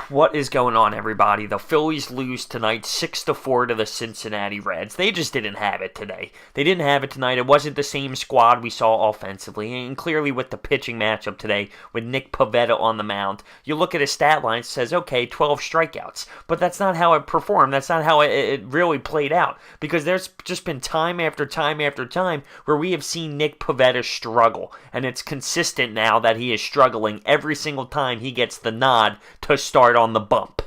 What is going on, everybody? The Phillies lose tonight 6-4 to the Cincinnati Reds. They just didn't have it today. They didn't have it tonight. It wasn't the same squad we saw offensively. And clearly with the pitching matchup today, with Nick Pivetta on the mound, you look at his stat line, it says, okay, 12 strikeouts. But that's not how it performed. That's not how it really played out. Because there's just been time after time after time where we have seen Nick Pivetta struggle. And it's consistent now that he is struggling every single time he gets the nod to start on the bump.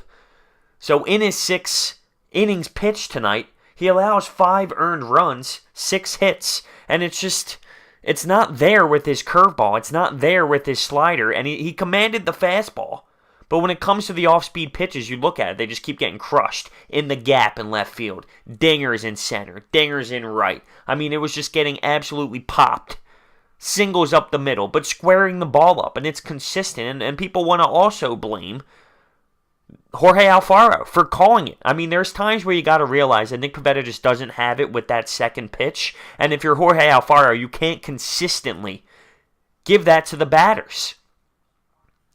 So in his 6 innings pitched tonight, he allows 5 earned runs, 6 hits, and it's not there with his curveball. It's not there with his slider, and he commanded the fastball. But when it comes to the off-speed pitches, you look at it, they just keep getting crushed in the gap in left field. Dingers in center, dingers in right. I mean, it was just getting absolutely popped. Singles up the middle, but squaring the ball up, and it's consistent, and people want to also blame Jorge Alfaro for calling it. I mean, there's times where you got to realize that Nick Pivetta just doesn't have it with that second pitch. And if you're Jorge Alfaro, you can't consistently give that to the batters.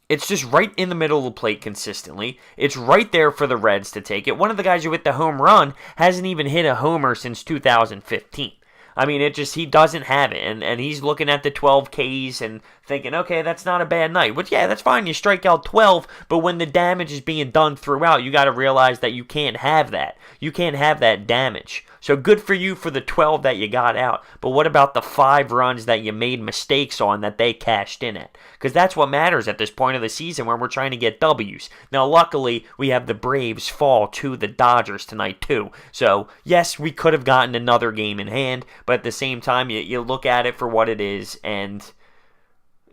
It's just right in the middle of the plate consistently. It's right there for the Reds to take it. One of the guys who hit the home run hasn't even hit a homer since 2015. I mean, he doesn't have it, and he's looking at the 12 Ks and thinking, okay, that's not a bad night. But yeah, that's fine, you strike out 12, but when the damage is being done throughout, you got to realize that you can't have that. You can't have that damage. So good for you for the 12 that you got out, but what about the 5 runs that you made mistakes on that they cashed in at? Because that's what matters at this point of the season when we're trying to get W's. Now, luckily, we have the Braves fall to the Dodgers tonight, too. So, yes, we could have gotten another game in hand, but at the same time, you look at it for what it is, and,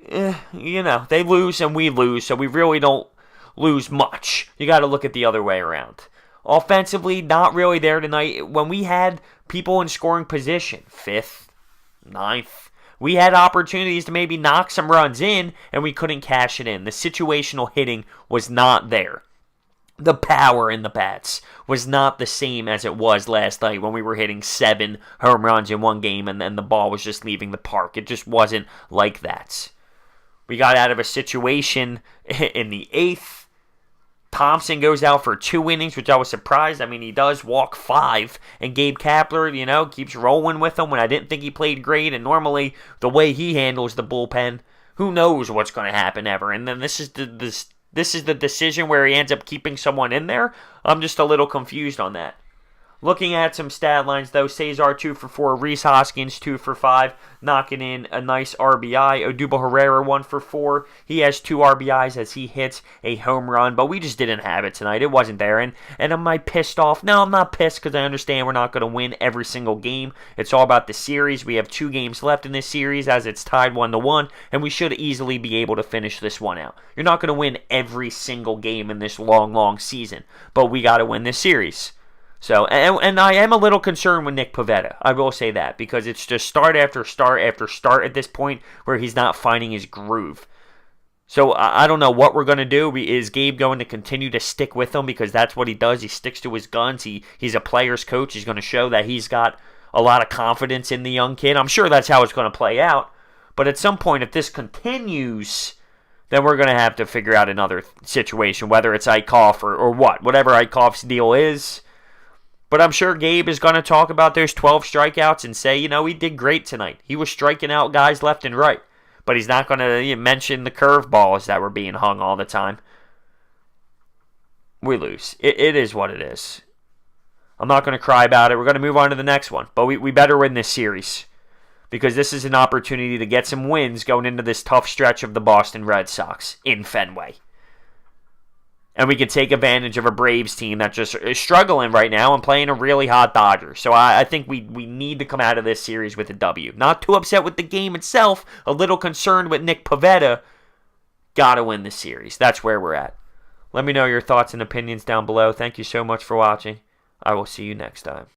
they lose and we lose, so we really don't lose much. You got to look at the other way around. Offensively, not really there tonight. When we had people in scoring position, 5th, 9th, we had opportunities to maybe knock some runs in, and we couldn't cash it in. The situational hitting was not there. The power in the bats was not the same as it was last night when we were hitting 7 home runs in one game and then the ball was just leaving the park. It just wasn't like that. We got out of a situation in the 8th. Thompson goes out for 2 innings, which I was surprised. I mean, he does walk 5, and Gabe Kapler, keeps rolling with him when I didn't think he played great, and normally the way he handles the bullpen, who knows what's going to happen ever. And then this is the decision where he ends up keeping someone in there. I'm just a little confused on that. Looking at some stat lines, though, Cesar 2 for 4, Rhys Hoskins 2 for 5, knocking in a nice RBI. Odubel Herrera 1 for 4. He has 2 RBIs as he hits a home run, but we just didn't have it tonight. It wasn't there. And am I pissed off? No, I'm not pissed because I understand we're not going to win every single game. It's all about the series. We have 2 games left in this series as it's tied 1-1, and we should easily be able to finish this one out. You're not going to win every single game in this long, long season, but we got to win this series. So, and I am a little concerned with Nick Pivetta. I will say that, because it's just start after start after start at this point where he's not finding his groove. So, I don't know what we're going to do. Is Gabe going to continue to stick with him because that's what he does? He sticks to his guns. He's a player's coach. He's going to show that he's got a lot of confidence in the young kid. I'm sure that's how it's going to play out. But at some point, if this continues, then we're going to have to figure out another situation, whether it's Eichhoff or what. Whatever Eichhoff's deal is. But I'm sure Gabe is going to talk about those 12 strikeouts and say, he did great tonight. He was striking out guys left and right. But he's not going to mention the curveballs that were being hung all the time. We lose. It is what it is. I'm not going to cry about it. We're going to move on to the next one. But we better win this series, because this is an opportunity to get some wins going into this tough stretch of the Boston Red Sox in Fenway. And we can take advantage of a Braves team that just is struggling right now and playing a really hot Dodgers. So I think we need to come out of this series with a W. Not too upset with the game itself. A little concerned with Nick Pivetta. Got to win the series. That's where we're at. Let me know your thoughts and opinions down below. Thank you so much for watching. I will see you next time.